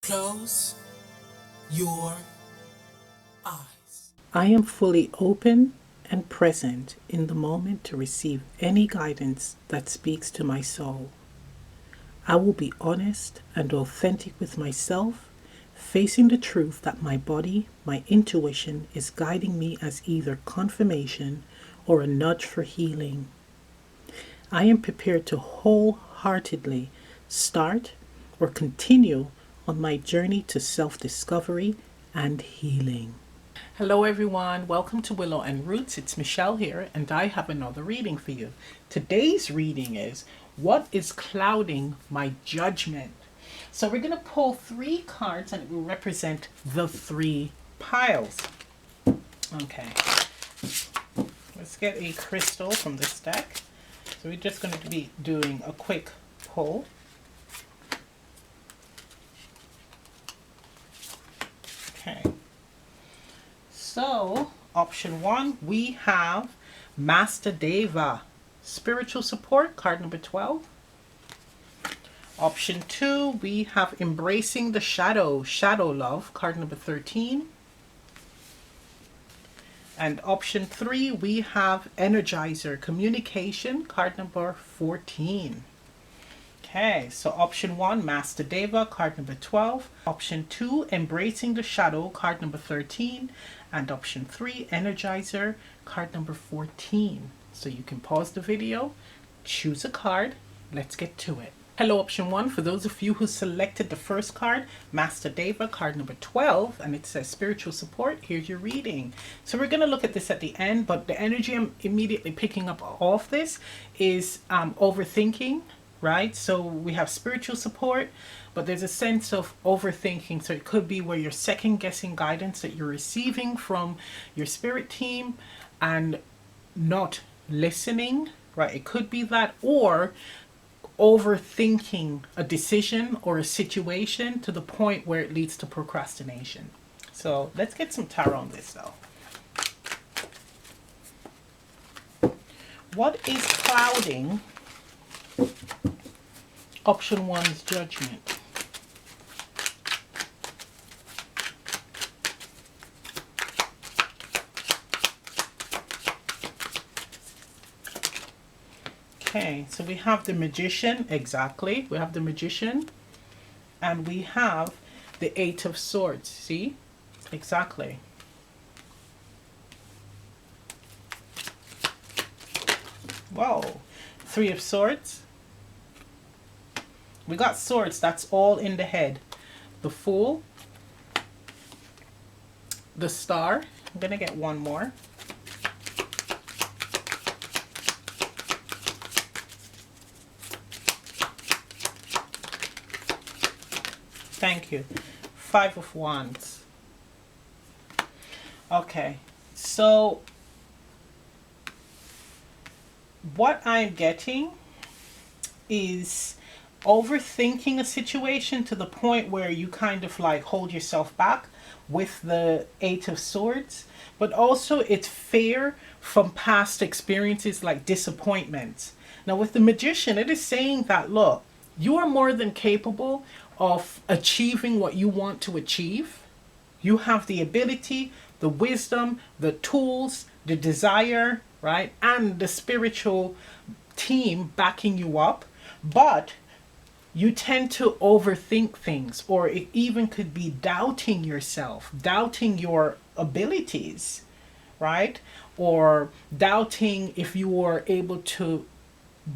Close your eyes. I am fully open and present in the moment to receive any guidance that speaks to my soul. I will be honest and authentic with myself, facing the truth that my body, my intuition is guiding me as either confirmation or a nudge for healing. I am prepared to wholeheartedly start or continue on my journey to self discovery and healing. Hello, everyone. Welcome to Willow and Roots. It's Michelle here, and I have another reading for you. Today's reading is What is Clouding My Judgment? So, we're going to pull 3 cards, and it will represent the 3 piles. Okay. Let's get a crystal from this deck. So, we're just going to be doing a quick pull. Okay. So, option 1, we have Master Deva, spiritual support, card number 12. Option 2, we have Embracing the Shadow, shadow love, card number 13. And option 3, we have Energizer, communication, card number 14. Okay, so option 1, Master Deva, card number 12. Option 2, Embracing the Shadow, card number 13. And option 3, Energizer, card number 14. So you can pause the video, choose a card, let's get to it. Hello, option 1, for those of you who selected the first card, Master Deva, card number 12, and it says spiritual support, here's your reading. So we're going to look at this at the end, but the energy I'm immediately picking up off this is overthinking. Right? So we have spiritual support, but there's a sense of overthinking. So it could be where you're second guessing guidance that you're receiving from your spirit team and not listening, right? It could be that, or overthinking a decision or a situation to the point where it leads to procrastination. So let's get some tarot on this though. What is clouding option 1's judgment? Okay, so we have the Magician, exactly. We have the Magician, and we have the 8 of Swords, see? Exactly. Whoa, 3 of Swords. We got swords, that's all in the head. The Fool, the Star. I'm gonna get one more. Thank you. 5 of Wands. Okay, so what I'm getting is overthinking a situation to the point where you kind of like hold yourself back with the 8 of Swords, but also it's fear from past experiences like disappointments. Now with the Magician, it is saying that, look, you are more than capable of achieving what you want to achieve. You have the ability, the wisdom, the tools, the desire, right? And the spiritual team backing you up. But you tend to overthink things, or it even could be doubting yourself, doubting your abilities, right? Or doubting if you are able to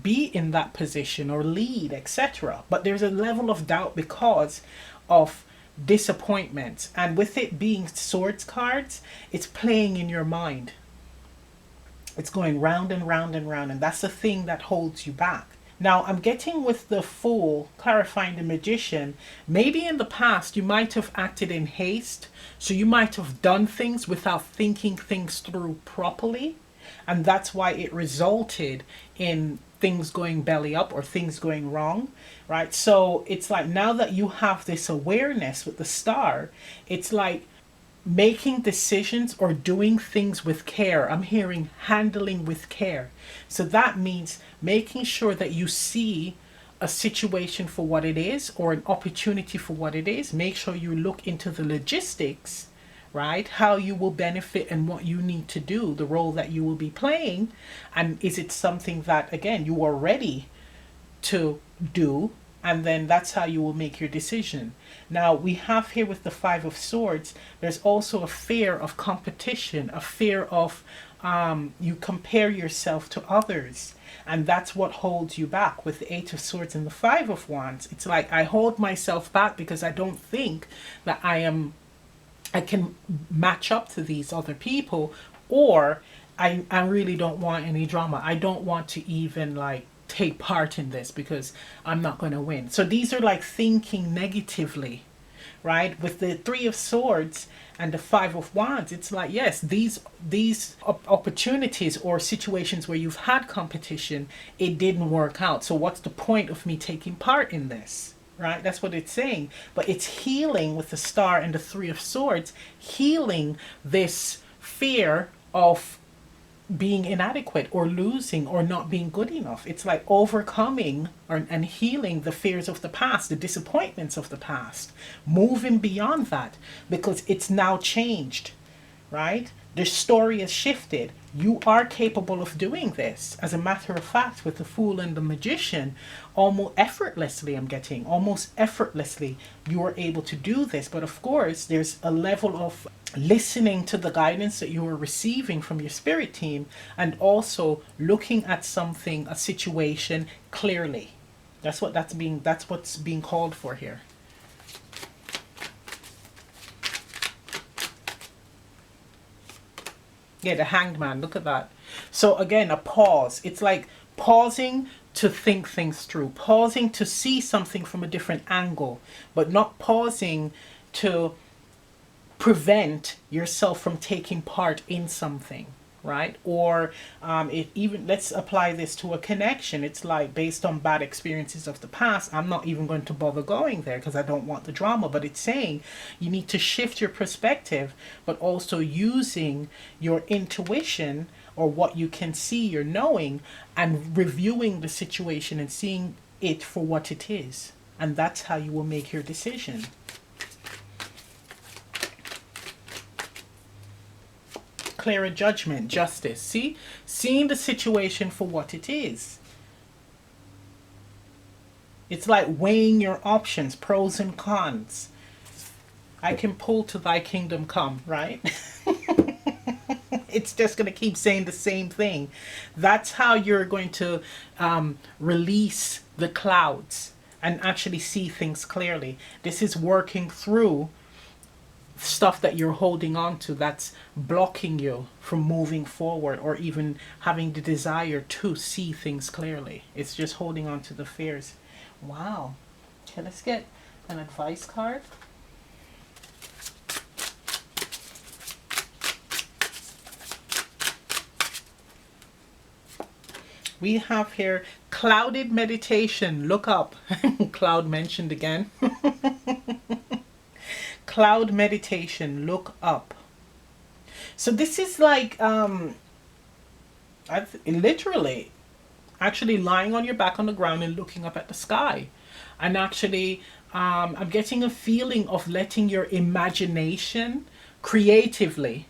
be in that position or lead, etc. But there's a level of doubt because of disappointments. And with it being swords cards, it's playing in your mind. It's going round and round and round, and that's the thing that holds you back. Now, I'm getting with the Fool, clarifying the Magician, maybe in the past you might have acted in haste, so you might have done things without thinking things through properly, and that's why it resulted in things going belly up or things going wrong, right? So it's like now that you have this awareness with the Star, it's like making decisions or doing things with care. I'm hearing handling with care. So that means making sure that you see a situation for what it is or an opportunity for what it is, make sure you look into the logistics, right? How you will benefit and what you need to do, the role that you will be playing. And is it something that, again, you are ready to do? And then that's how you will make your decision. Now, we have here with the Five of Swords, there's also a fear of competition, a fear of you compare yourself to others. And that's what holds you back with the Eight of Swords and the Five of Wands. It's like I hold myself back because I don't think that I can match up to these other people, or I really don't want any drama. I don't want to even like take part in this because I'm not going to win. So these are like thinking negatively, right? With the Three of Swords and the Five of Wands, it's like, yes, these opportunities or situations where you've had competition, it didn't work out. So what's the point of me taking part in this? Right? That's what it's saying. But it's healing with the Star and the Three of Swords, healing this fear of being inadequate or losing or not being good enough. It's like overcoming and healing the fears of the past, the disappointments of the past, moving beyond that because it's now changed, right? The story has shifted. You are capable of doing this. As a matter of fact, with the Fool and the Magician, almost effortlessly, you are able to do this. But of course, there's a level of listening to the guidance that you are receiving from your spirit team and also looking at something, a situation clearly. That's what's being called for here. Yeah, the Hanged Man, look at that. So again, a pause. It's like pausing to think things through, pausing to see something from a different angle, but not pausing to prevent yourself from taking part in something, right? Or let's apply this to a connection. It's like based on bad experiences of the past, I'm not even going to bother going there because I don't want the drama. But it's saying you need to shift your perspective, but also using your intuition or what you can see, your knowing, and reviewing the situation and seeing it for what it is. And that's how you will make your decision. Clearer judgment, justice. See? Seeing the situation for what it is. It's like weighing your options, pros and cons. I can pull to thy kingdom come, right? It's just going to keep saying the same thing. That's how you're going to release the clouds and actually see things clearly. This is working through stuff that you're holding on to that's blocking you from moving forward or even having the desire to see things clearly. It's just holding on to the fears. Wow. Okay, let's get an advice card. We have here clouded meditation. Look up. Cloud mentioned again. Cloud meditation. Look up. So this is like literally actually lying on your back on the ground and looking up at the sky. And actually I'm getting a feeling of letting your imagination creatively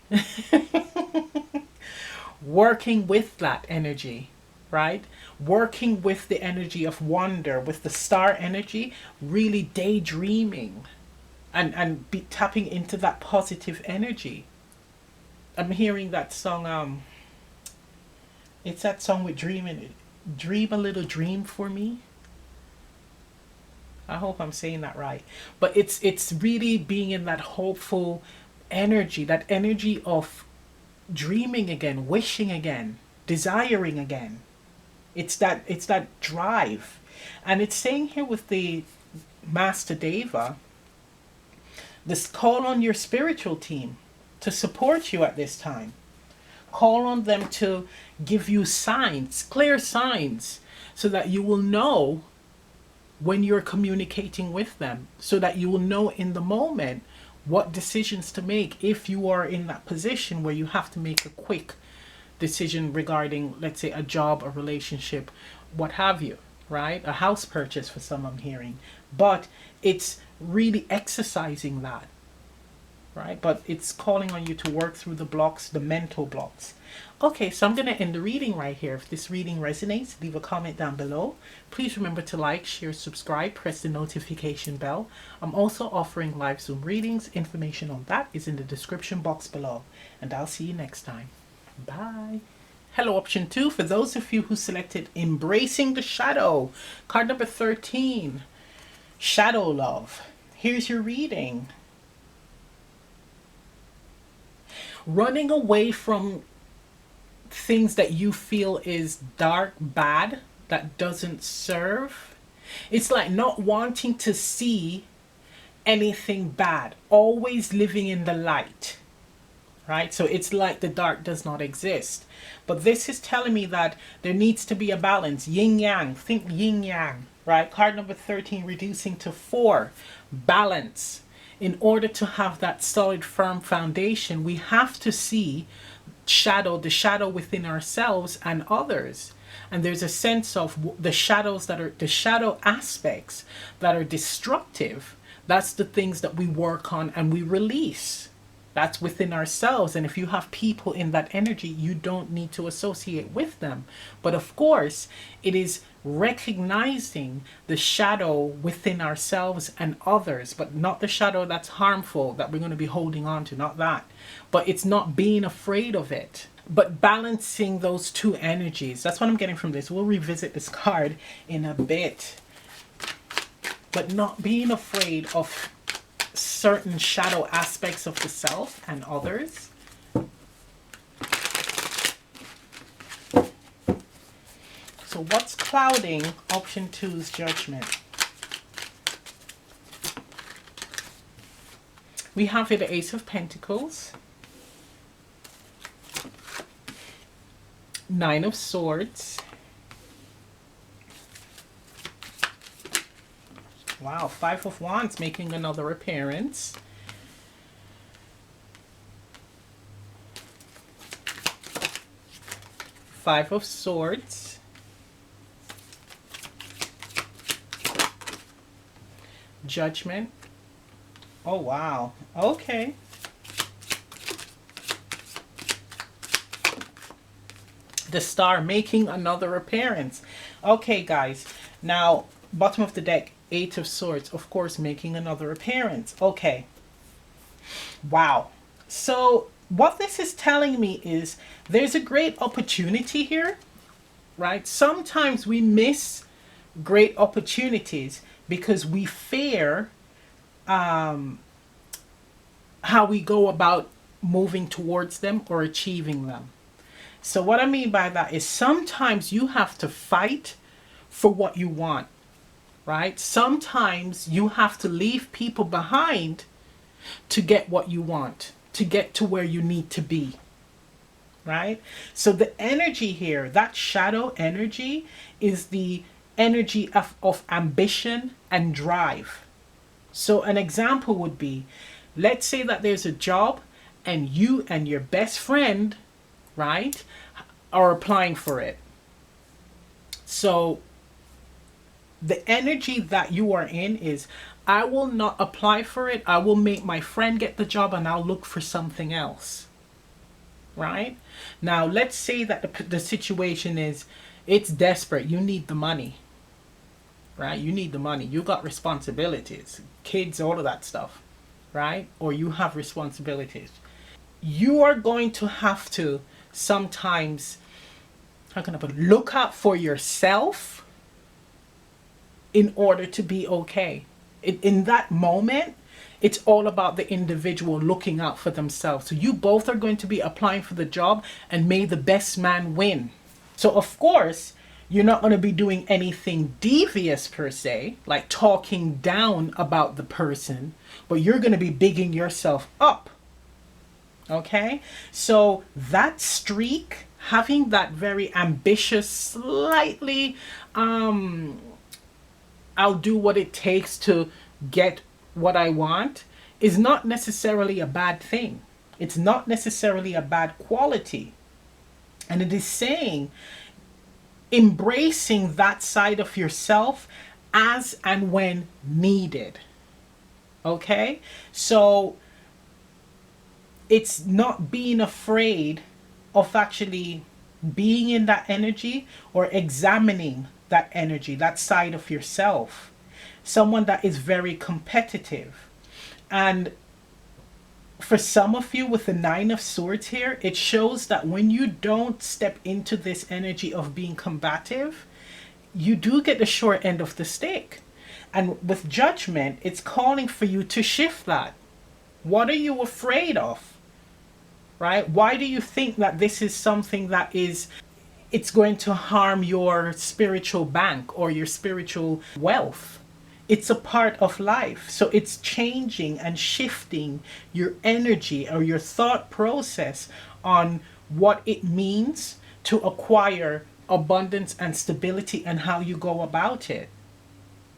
working with that energy. Right? Working with the energy of wonder, with the star energy, really daydreaming and be tapping into that positive energy. I'm hearing that song, it's that song with Dream a Little Dream for Me. I hope I'm saying that right. But it's really being in that hopeful energy, that energy of dreaming again, wishing again, desiring again. It's that drive. And it's saying here with the Master Deva, this call on your spiritual team to support you at this time. Call on them to give you signs, clear signs, so that you will know when you're communicating with them, so that you will know in the moment what decisions to make if you are in that position where you have to make a quick decision regarding, let's say, a job, a relationship, what have you. right? A house purchase for some I'm hearing. But it's really exercising that, right? But it's calling on you to work through the blocks, the mental blocks. Okay, so I'm going to end the reading right here. If this reading resonates, leave a comment down below. Please remember to like, share, subscribe, press the notification bell. I'm also offering live Zoom readings. Information on that is in the description box below. And I'll see you next time. Bye. Hello, option 2. For those of you who selected Embracing the Shadow, card number 13, Shadow Love. Here's your reading. Running away from things that you feel is dark, bad, that doesn't serve. It's like not wanting to see anything bad, always living in the light, right? So it's like the dark does not exist. But this is telling me that there needs to be a balance, yin yang. Think yin yang, right? Card number 13, reducing to 4, balance. In order to have that solid, firm foundation, we have to see the shadow within ourselves and others. And there's a sense of the shadow aspects that are destructive. That's the things that we work on and we release. That's within ourselves. And if you have people in that energy, you don't need to associate with them. But of course, it is recognizing the shadow within ourselves and others, but not the shadow that's harmful that we're going to be holding on to, not that. But it's not being afraid of it, but balancing those two energies. That's what I'm getting from this. We'll revisit this card in a bit. But not being afraid of certain shadow aspects of the self and others. So what's clouding option 2's judgment? We have here the Ace of Pentacles, 9 of Swords. Wow, 5 of Wands making another appearance. Five of Swords. Judgment. Oh, wow. Okay. The Star making another appearance. Okay, guys. Now, bottom of the deck. 8 of Swords, of course, making another appearance. Okay. Wow. So what this is telling me is there's a great opportunity here, right? Sometimes we miss great opportunities because we fear how we go about moving towards them or achieving them. So what I mean by that is sometimes you have to fight for what you want. Right? Sometimes you have to leave people behind to get what you want, to get to where you need to be. Right? So the energy here, that shadow energy, is the energy of ambition and drive. So an example would be, let's say that there's a job and you and your best friend, right, are applying for it. So the energy that you are in is, I will not apply for it. I will make my friend get the job and I'll look for something else. Right? Now, let's say that the situation is, it's desperate. You need the money. Right? You need the money. You got responsibilities, kids, all of that stuff. Right? Or you have responsibilities. You are going to have to sometimes, how can I put it, look out for yourself in order to be okay. In that moment, it's all about the individual looking out for themselves. So you both are going to be applying for the job, and may the best man win. So of course, you're not going to be doing anything devious per se, like talking down about the person, but you're going to be bigging yourself up. Okay? So that streak, having that very ambitious, slightly I'll do what it takes to get what I want, is not necessarily a bad thing. It's not necessarily a bad quality. And it is saying embracing that side of yourself as and when needed. Okay? So it's not being afraid of actually being in that energy or examining that energy, that side of yourself. Someone that is very competitive. And for some of you with the Nine of Swords here, it shows that when you don't step into this energy of being combative, you do get the short end of the stick. And with Judgment, it's calling for you to shift that. What are you afraid of? Right? Why do you think that this is something that is it's going to harm your spiritual bank or your spiritual wealth? It's a part of life. So it's changing and shifting your energy or your thought process on what it means to acquire abundance and stability and how you go about it.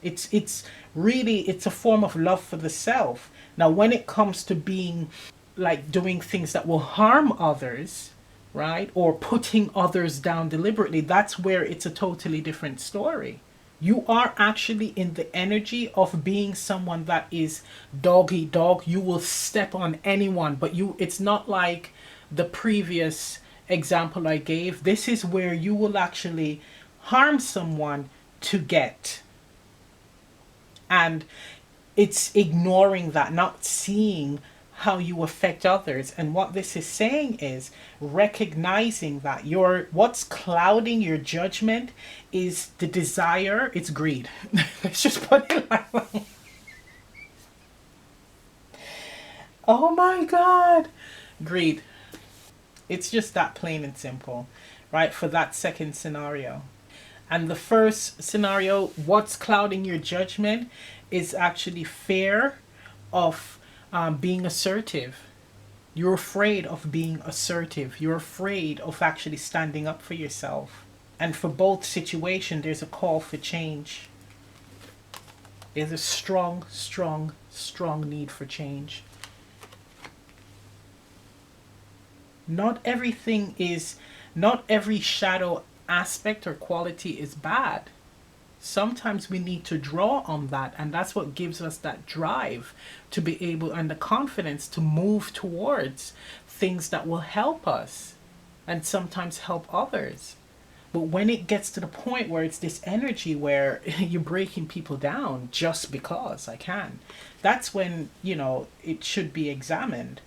It's really it's a form of love for the self. Now when it comes to being like doing things that will harm others, right? Or putting others down deliberately, that's where it's a totally different story. You are actually in the energy of being someone that is dog eat dog. You will step on anyone, but it's not like the previous example I gave. This is where you will actually harm someone to get. And it's ignoring that, not seeing how you affect others. And what this is saying is recognizing that what's clouding your judgment is the desire, it's greed. Let's just put it like that. Oh my God. Greed. It's just that plain and simple, right? For that second scenario. And the first scenario, what's clouding your judgment is actually fear of being assertive. You're afraid of being assertive. You're afraid of actually standing up for yourself. And for both situations, there's a call for change. There's a strong, strong, strong need for change. Not every shadow aspect or quality is bad. Sometimes we need to draw on that, and that's what gives us that drive to be able and the confidence to move towards things that will help us and sometimes help others. But when it gets to the point where it's this energy where you're breaking people down just because I can, that's when, it should be examined.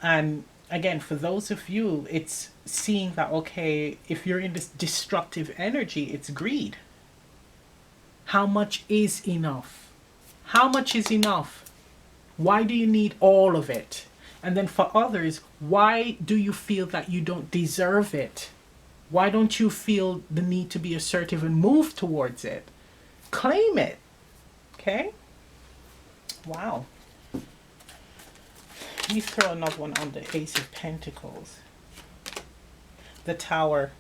And again, for those of you, it's seeing that, okay, if you're in this destructive energy, it's greed. How much is enough? How much is enough? Why do you need all of it? And then for others, why do you feel that you don't deserve it? Why don't you feel the need to be assertive and move towards it? Claim it. Okay? Wow. Let me throw another one on the Ace of Pentacles. The Tower.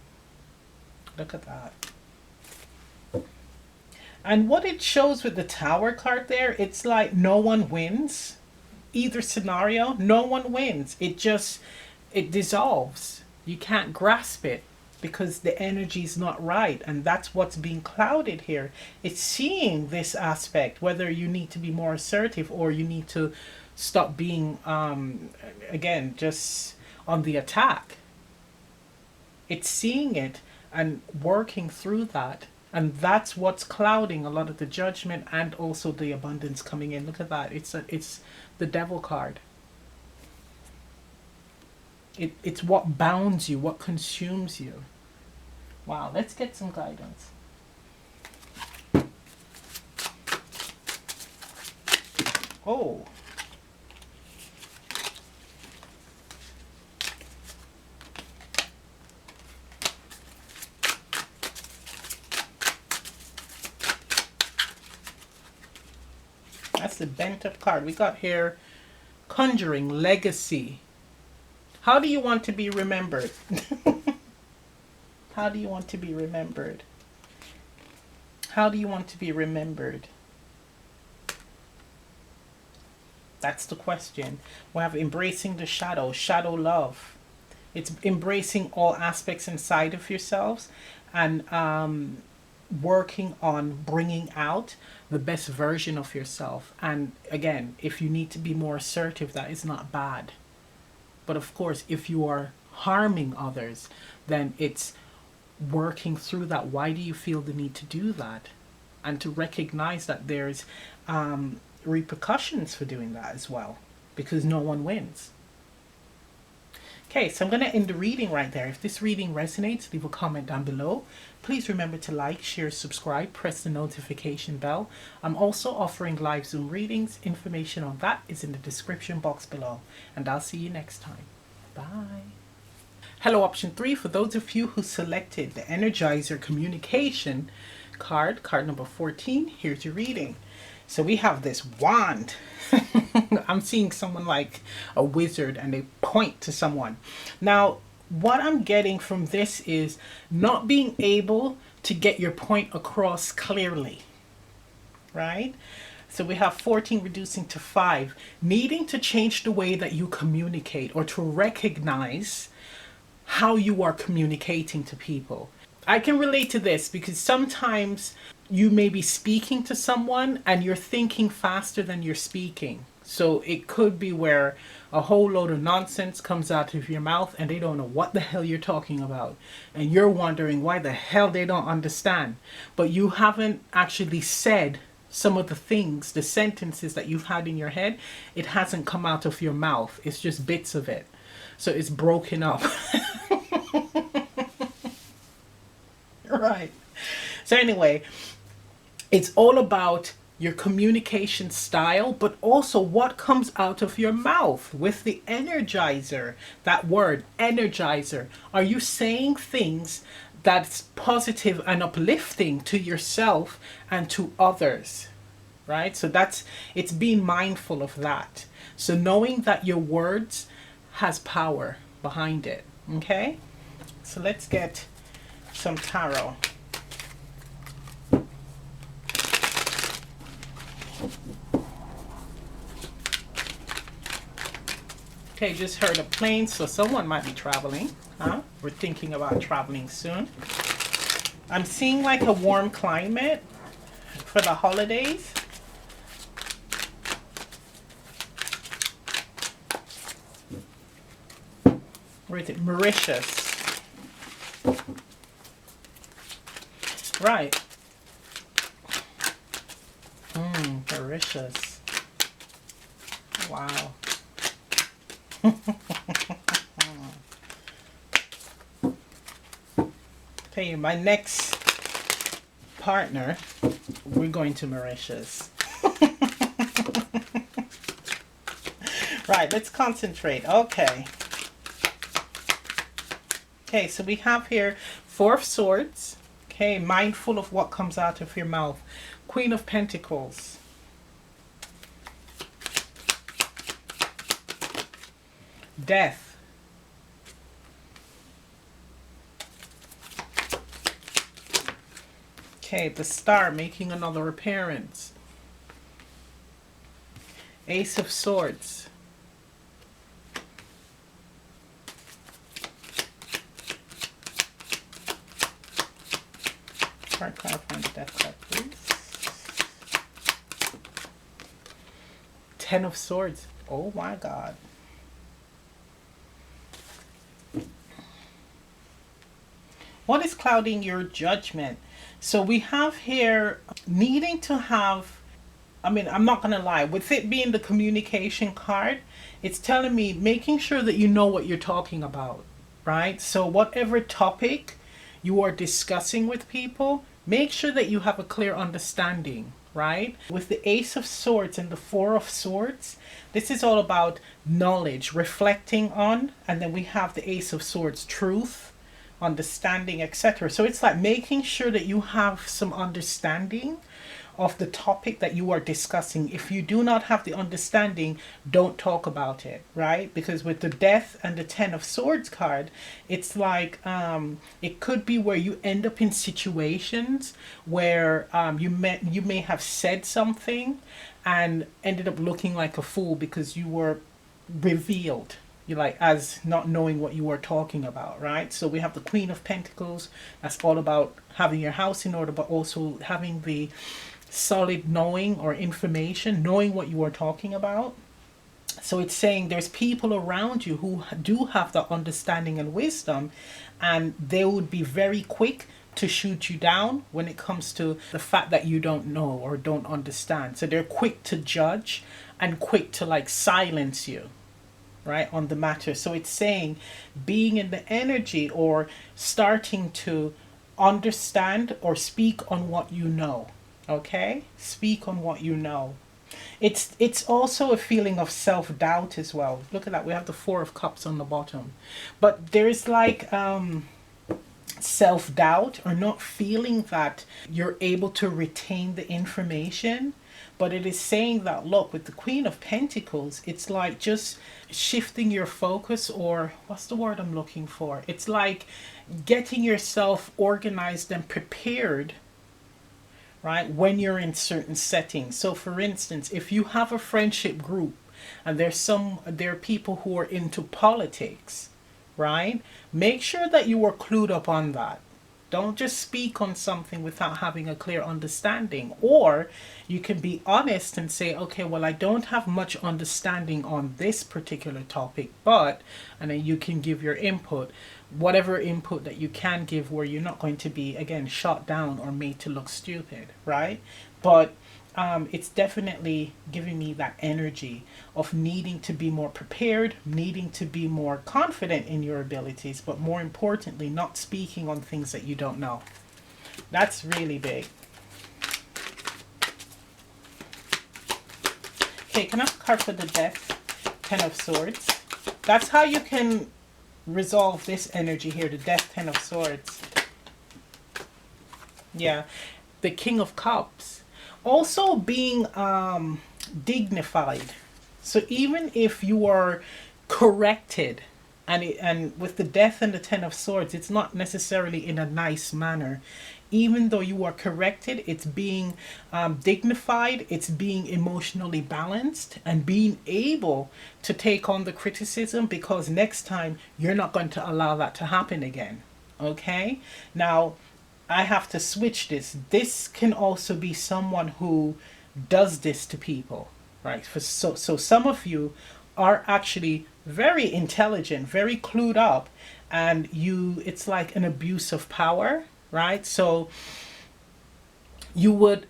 Look at that. And what it shows with the Tower card there, it's like no one wins. Either scenario, no one wins. It dissolves. You can't grasp it because the energy is not right. And that's what's being clouded here. It's seeing this aspect, whether you need to be more assertive or you need to stop being, again, just on the attack. It's seeing it and working through that. And that's what's clouding a lot of the judgment and also the abundance coming in. Look at that. It's the Devil card. It's what bounds you, what consumes you. Wow, let's get some guidance. Oh. That's the bent up card. We got here conjuring legacy. How do you want to be remembered? How do you want to be remembered? How do you want to be remembered? That's the question. We have embracing the shadow love. It's embracing all aspects inside of yourselves and working on bringing out the best version of yourself. And again, if you need to be more assertive, that is not bad. But of course, if you are harming others, then it's working through that. Why do you feel the need to do that? And to recognize that there's repercussions for doing that as well, because no one wins. Okay, so I'm going to end the reading right there. If this reading resonates, leave a comment down below. Please remember to like, share, subscribe, press the notification bell. I'm also offering live Zoom readings. Information on that is in the description box below. And I'll see you next time. Bye. Hello, option 3. For those of you who selected the Energizer Communication card, card number 14, here's your reading. So we have this wand. I'm seeing someone like a wizard and they point to someone. Now, what I'm getting from this is not being able to get your point across clearly, right? So we have 14 reducing to 5, needing to change the way that you communicate or to recognize how you are communicating to people. I can relate to this because sometimes you may be speaking to someone and you're thinking faster than you're speaking. So it could be where a whole load of nonsense comes out of your mouth and they don't know what the hell you're talking about. And you're wondering why the hell they don't understand. But you haven't actually said some of the things, the sentences that you've had in your head. It hasn't come out of your mouth. It's just bits of it. So it's broken up. Right. So anyway, it's all about your communication style, but also what comes out of your mouth with the energizer. That word, energizer. Are you saying things that's positive and uplifting to yourself and to others? Right? So it's being mindful of that. So knowing that your words has power behind it. Okay? So let's get some tarot. Okay, just heard a plane, so someone might be traveling. Huh? We're thinking about traveling soon. I'm seeing like a warm climate for the holidays. Where is it? Mauritius. Right. Mauritius. Wow. Tell you, my next partner, we're going to Mauritius. Right, let's concentrate. Okay. Okay, so we have here 4 of Swords. Okay, mindful of what comes out of your mouth. Queen of Pentacles. Death. Okay, the Star making another appearance. Ace of Swords. Card clarifying the death card, please. 10 of Swords. Oh my God. What is clouding your judgment? So we have here needing to have, I'm not going to lie, with it being the communication card, it's telling me making sure that you know what you're talking about, right? So whatever topic you are discussing with people, make sure that you have a clear understanding, right? With the Ace of Swords and the 4 of Swords, this is all about knowledge, reflecting on, and then we have the Ace of Swords, truth, understanding, etc. So it's like making sure that you have some understanding of the topic that you are discussing. If you do not have the understanding, don't talk about it, right? Because with the Death and the 10 of Swords card, it's like it could be where you end up in situations where you may have said something and ended up looking like a fool because you were revealed, You like as not knowing what you are talking about, right? So we have the Queen of Pentacles. That's all about having your house in order, but also having the solid knowing or information, knowing what you are talking about. So it's saying there's people around you who do have the understanding and wisdom, and they would be very quick to shoot you down when it comes to the fact that you don't know or don't understand. So they're quick to judge and quick to like silence you, right, on the matter. So it's saying being in the energy or starting to understand or speak on what you know. Okay? Speak on what you know. It's also a feeling of self-doubt as well. Look at that. We have the 4 of Cups on the bottom. But there's like self-doubt or not feeling that you're able to retain the information. But it is saying that, look, with the Queen of Pentacles, it's like just shifting your focus, or what's the word I'm looking for? It's like getting yourself organized and prepared, right, when you're in certain settings. So for instance, if you have a friendship group and there are people who are into politics, right, make sure that you are clued up on that. Don't just speak on something without having a clear understanding. Or you can be honest and say, okay, well, I don't have much understanding on this particular topic, but, and then you can give your input, whatever input that you can give, where you're not going to be, again, shot down or made to look stupid, right? But it's definitely giving me that energy of needing to be more prepared, needing to be more confident in your abilities, but more importantly, not speaking on things that you don't know. That's really big. Okay, can I have a card for the Death? 10 of Swords. That's how you can resolve this energy here, the Death, 10 of Swords. Yeah, the King of Cups. Also being dignified. So even if you are corrected, and with the Death and the 10 of Swords, it's not necessarily in a nice manner. Even though you are corrected, it's being dignified, it's being emotionally balanced, and being able to take on the criticism, because next time you're not going to allow that to happen again. Okay? Now, I have to switch this. This can also be someone who does this to people, right? So some of you are actually very intelligent, very clued up, and it's like an abuse of power, right? So you would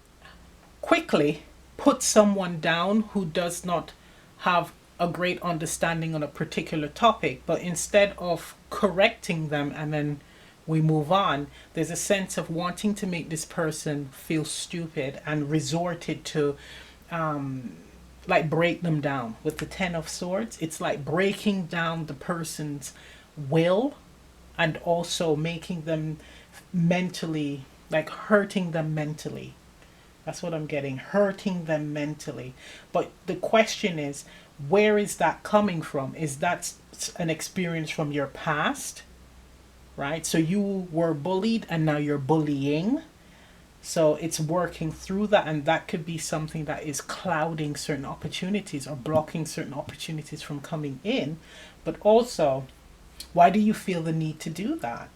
quickly put someone down who does not have a great understanding on a particular topic, but instead of correcting them and then we move on, there's a sense of wanting to make this person feel stupid and resorted to like break them down. With the 10 of Swords, it's like breaking down the person's will and also making them mentally, like hurting them mentally. That's what I'm getting, hurting them mentally. But the question is, where is that coming from? Is that an experience from your past? Right? So you were bullied and now you're bullying. So it's working through that, and that could be something that is clouding certain opportunities or blocking certain opportunities from coming in. But also, why do you feel the need to do that?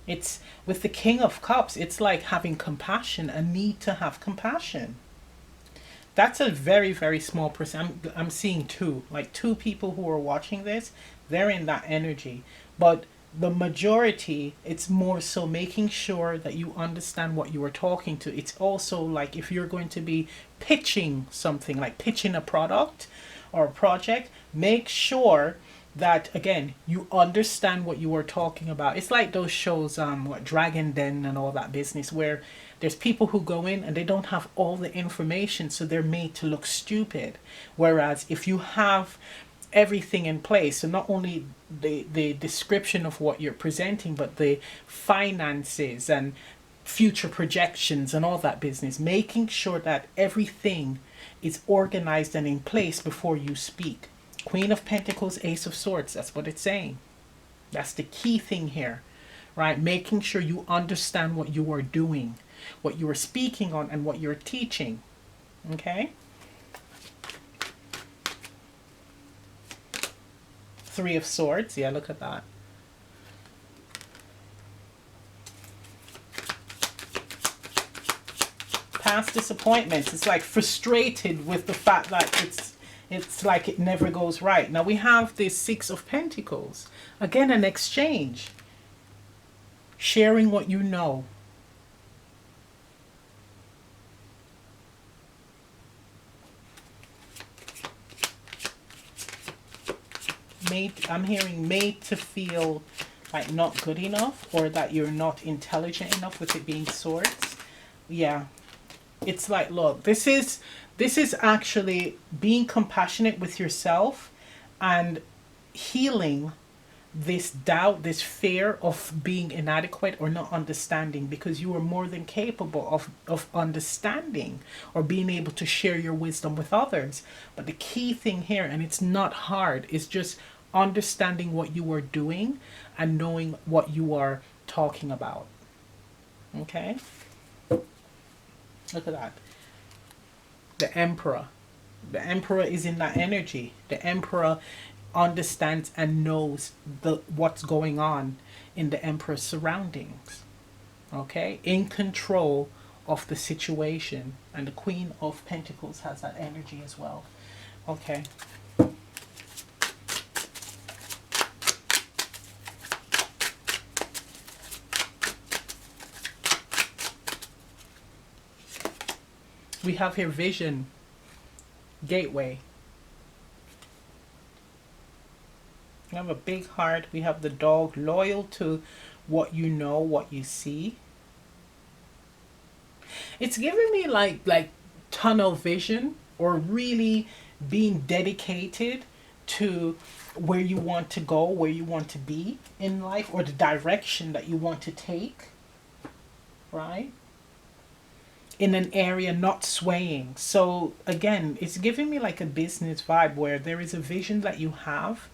It's with the King of Cups, it's like having compassion, a need to have compassion. That's a very, very small person. I'm seeing two, like 2 people who are watching this, they're in that energy. But the majority, it's more so making sure that you understand what you are talking to. It's also like if you're going to be pitching something, like pitching a product or a project, make sure that, again, you understand what you are talking about. It's like those shows, what, Dragon Den and all that business, where there's people who go in and they don't have all the information, so they're made to look stupid. Whereas if you have everything in place, so not only the description of what you're presenting, but the finances and future projections and all that business, making sure that everything is organized and in place before you speak. Queen of Pentacles, Ace of Swords, that's what it's saying. That's the key thing here, right? Making sure you understand what you are doing, what you are speaking on, and what you're teaching. Okay? Three of Swords. Yeah, look at that. Past disappointments. It's like frustrated with the fact that it's like it never goes right. Now we have this Six of Pentacles. Again, an exchange. Sharing what you know. I'm hearing made to feel like not good enough, or that you're not intelligent enough, with it being swords. Yeah. It's like, look, this is actually being compassionate with yourself and healing this doubt, this fear of being inadequate or not understanding, because you are more than capable of understanding or being able to share your wisdom with others. But the key thing here, and it's not hard, is just understanding what you are doing and knowing what you are talking about. Okay? Look at that. The Emperor. The Emperor is in that energy. The Emperor understands and knows what's going on in the Emperor's surroundings. Okay? In control of the situation. And the Queen of Pentacles has that energy as well. Okay. We have here Vision, Gateway. We have a big heart. We have the Dog, loyal to what you know, what you see. It's giving me like tunnel vision, or really being dedicated to where you want to go, where you want to be in life, or the direction that you want to take, right? In an area, not swaying. So again, it's giving me like a business vibe where there is a vision that you have,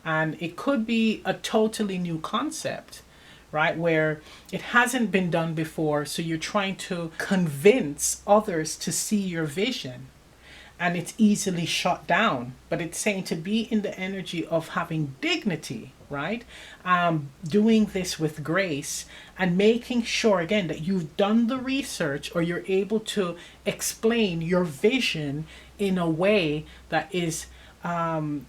and it could be a totally new concept, right? Where it hasn't been done before. So you're trying to convince others to see your vision, and it's easily shut down. But it's saying to be in the energy of having dignity, right? Doing this with grace, and making sure again that you've done the research, or you're able to explain your vision in a way that is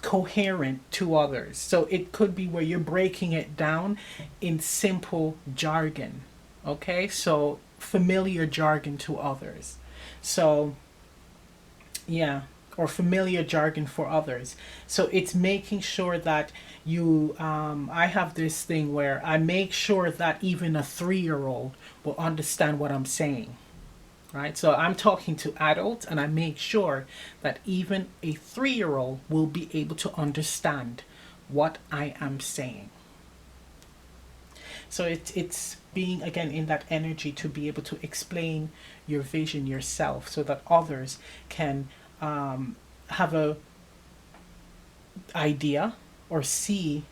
coherent to others. So it could be where you're breaking it down in simple jargon. Okay, so familiar jargon to others. So yeah, or familiar jargon for others. So it's making sure that you, I have this thing where I make sure that even a 3-year-old will understand what I'm saying, right? So I'm talking to adults, and I make sure that even a 3-year-old will be able to understand what I am saying. So it's being again in that energy to be able to explain your vision yourself, so that others can have a idea or see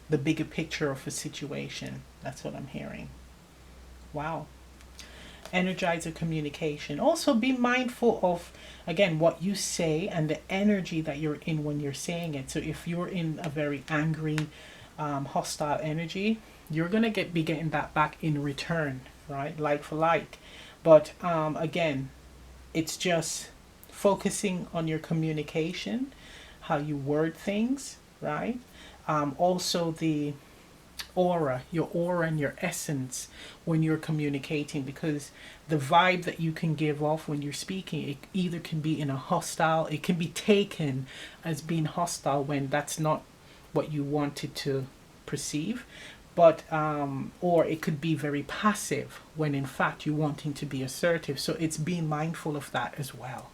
the bigger picture of a situation. That's what I'm hearing. Wow. Energizer communication. Also be mindful of, again, what you say and the energy that you're in when you're saying it. So if you're in a very angry, hostile energy, you're gonna be getting that back in return, right? Like for like. But again, it's just focusing on your communication, how you word things, right? Also the aura, your aura and your essence when you're communicating, because the vibe that you can give off when you're speaking, it either can be in a hostile, it can be taken as being hostile when that's not what you wanted to perceive, but or it could be very passive when in fact you're wanting to be assertive. So it's being mindful of that as well.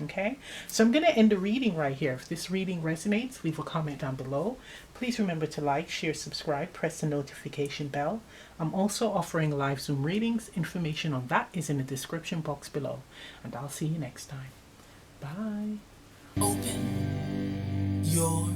Okay, so I'm going to end the reading right here. If this reading resonates, leave a comment down below. Please remember to like, share, subscribe, press the notification bell. I'm also offering live Zoom readings. Information on that is in the description box below. And I'll see you next time. Bye. Open your